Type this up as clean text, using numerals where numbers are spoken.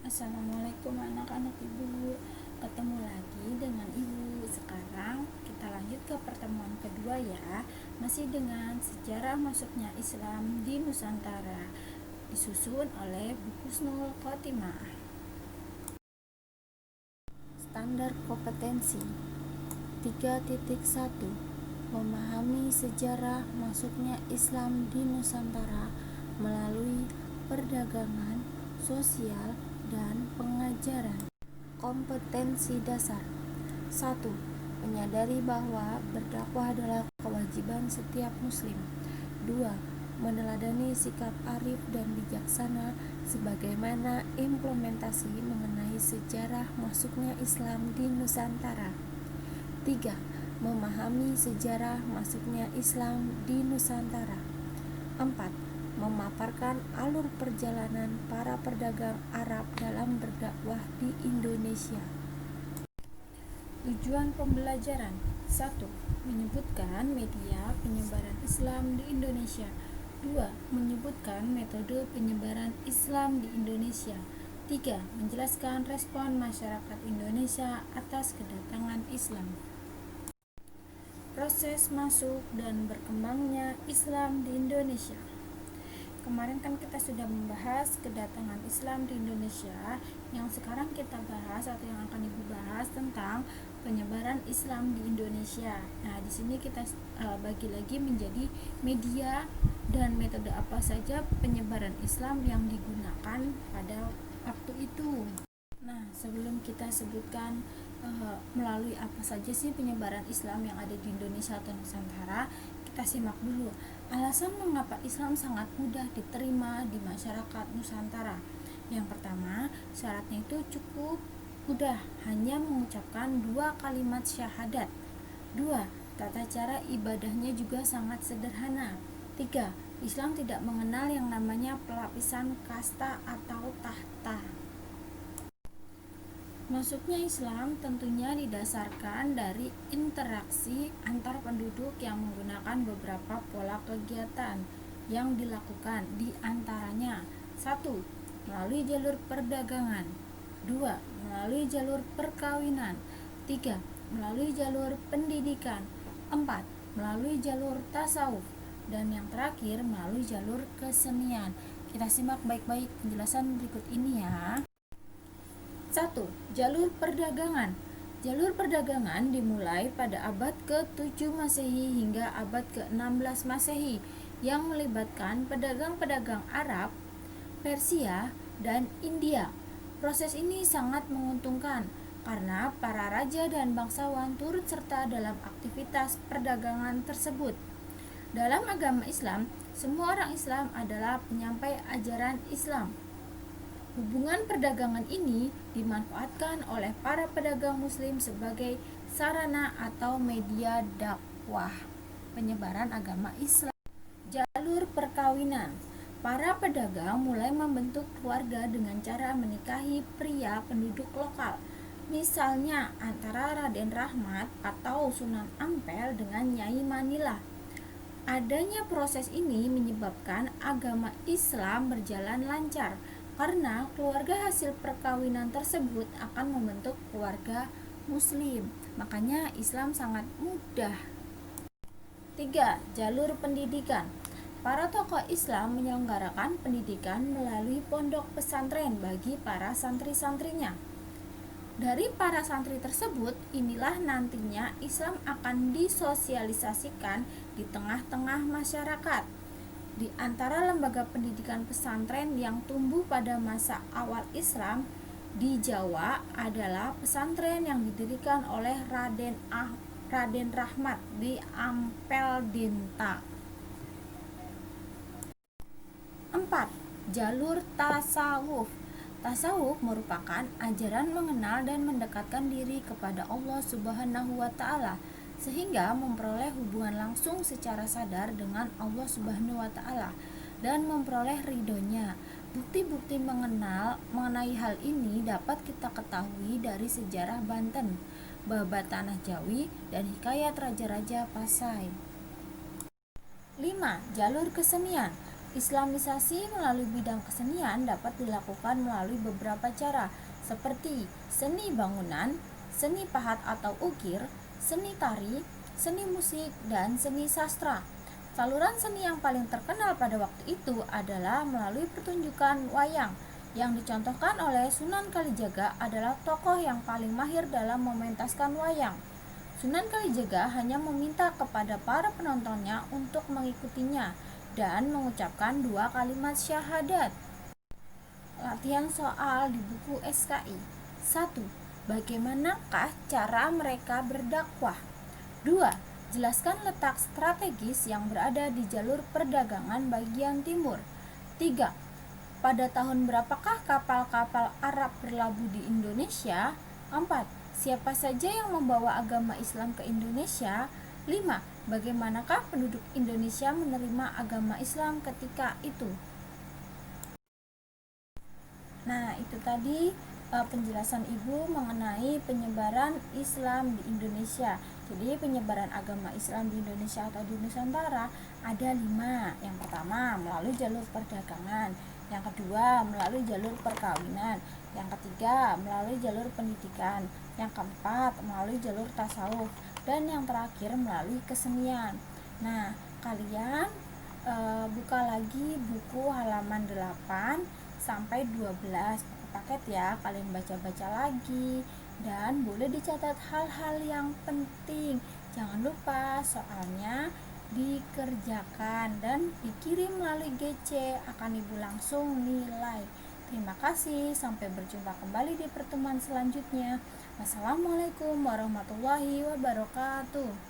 Assalamualaikum anak-anak ibu. Ketemu lagi dengan ibu. Sekarang kita lanjut ke pertemuan kedua ya. Masih dengan sejarah masuknya Islam di Nusantara, disusun oleh Bu Husnul Khotimah. Standar kompetensi 3.1 Memahami sejarah masuknya Islam di Nusantara melalui perdagangan, sosial, dan pengajaran. Kompetensi dasar 1. Menyadari bahwa berdakwah adalah kewajiban setiap muslim. 2. Meneladani sikap arif dan bijaksana sebagaimana implementasi mengenai sejarah masuknya Islam di Nusantara. 3. Memahami sejarah masuknya Islam di Nusantara. 4. Memaparkan alur perjalanan para pedagang Arab dalam berdakwah di Indonesia. Tujuan pembelajaran 1. Menyebutkan media penyebaran Islam di Indonesia. 2. Menyebutkan metode penyebaran Islam di Indonesia. 3. Menjelaskan respon masyarakat Indonesia atas kedatangan Islam. Proses masuk dan berkembangnya Islam di Indonesia. Kemarin kan kita sudah membahas kedatangan Islam di Indonesia. Yang sekarang kita bahas atau yang akan ibu bahas tentang penyebaran Islam di Indonesia. Nah, di sini kita bagi lagi menjadi media dan metode apa saja penyebaran Islam yang digunakan pada waktu itu. Nah, sebelum kita sebutkan melalui apa saja sih penyebaran Islam yang ada di Indonesia atau Nusantara, kita simak dulu alasan mengapa Islam sangat mudah diterima di masyarakat Nusantara. Yang pertama, syaratnya itu cukup mudah, hanya mengucapkan 2 kalimat syahadat. 2. Tata cara ibadahnya juga sangat sederhana. 3. Islam tidak mengenal yang namanya pelapisan kasta atau tahta. Masuknya Islam tentunya didasarkan dari interaksi antar penduduk yang menggunakan beberapa pola kegiatan yang dilakukan, di antaranya 1. Melalui jalur perdagangan. 2. Melalui jalur perkawinan. 3. Melalui jalur pendidikan. 4. Melalui jalur tasawuf. Dan yang terakhir melalui jalur kesenian. Kita simak baik-baik penjelasan berikut ini ya. 1. Jalur perdagangan. Jalur perdagangan dimulai pada abad ke-7 Masehi hingga abad ke-16 Masehi yang melibatkan pedagang-pedagang Arab, Persia, dan India. Proses ini sangat menguntungkan karena para raja dan bangsawan turut serta dalam aktivitas perdagangan tersebut. Dalam agama Islam, semua orang Islam adalah penyampai ajaran Islam. Hubungan perdagangan ini dimanfaatkan oleh para pedagang muslim sebagai sarana atau media dakwah penyebaran agama Islam. Jalur perkawinan. Para pedagang mulai membentuk keluarga dengan cara menikahi pria penduduk lokal. Misalnya antara Raden Rahmat atau Sunan Ampel dengan Nyai Manila. Adanya proses ini menyebabkan agama Islam berjalan lancar karena keluarga hasil perkawinan tersebut akan membentuk keluarga muslim. Makanya Islam sangat mudah. 3. Jalur pendidikan. Para tokoh Islam menyelenggarakan pendidikan melalui pondok pesantren bagi para santri-santrinya. Dari para santri tersebut, inilah nantinya Islam akan disosialisasikan di tengah-tengah masyarakat. Di antara lembaga pendidikan pesantren yang tumbuh pada masa awal Islam di Jawa adalah pesantren yang didirikan oleh Raden Rahmat di Ampel Dinta. 4. Jalur tasawuf. Tasawuf merupakan ajaran mengenal dan mendekatkan diri kepada Allah Subhanahu wa Ta'ala, sehingga memperoleh hubungan langsung secara sadar dengan Allah Subhanahu wa Ta'ala dan memperoleh ridhonya. Bukti-bukti mengenai hal ini dapat kita ketahui dari sejarah Banten, Babat Tanah Jawi, dan hikayat raja-raja Pasai. 5. Jalur kesenian. Islamisasi melalui bidang kesenian dapat dilakukan melalui beberapa cara, seperti seni bangunan, seni pahat atau ukir, seni tari, seni musik, dan seni sastra. Saluran seni yang paling terkenal pada waktu itu adalah melalui pertunjukan wayang, yang dicontohkan oleh Sunan Kalijaga adalah tokoh yang paling mahir dalam mementaskan wayang. Sunan Kalijaga hanya meminta kepada para penontonnya untuk mengikutinya dan mengucapkan 2 kalimat syahadat. Latihan soal di buku SKI. 1. Bagaimanakah cara mereka berdakwah? 2. Jelaskan letak strategis yang berada di jalur perdagangan bagian timur. 3. Pada tahun berapakah kapal-kapal Arab berlabuh di Indonesia? 4. Siapa saja yang membawa agama Islam ke Indonesia? 5. Bagaimanakah penduduk Indonesia menerima agama Islam ketika itu? Nah, itu tadi penjelasan Ibu mengenai penyebaran Islam di Indonesia. Jadi penyebaran agama Islam di Indonesia atau di Nusantara ada 5. Yang pertama melalui jalur perdagangan, yang kedua melalui jalur perkawinan, yang ketiga melalui jalur pendidikan, yang keempat melalui jalur tasawuf, dan yang terakhir melalui kesenian. Nah, kalian buka lagi buku halaman 8 sampai 12 paket ya, kalian baca-baca lagi dan boleh dicatat hal-hal yang penting. Jangan lupa soalnya dikerjakan dan dikirim melalui GC, akan Ibu langsung nilai. Terima kasih, sampai berjumpa kembali di pertemuan selanjutnya. Wassalamualaikum warahmatullahi wabarakatuh.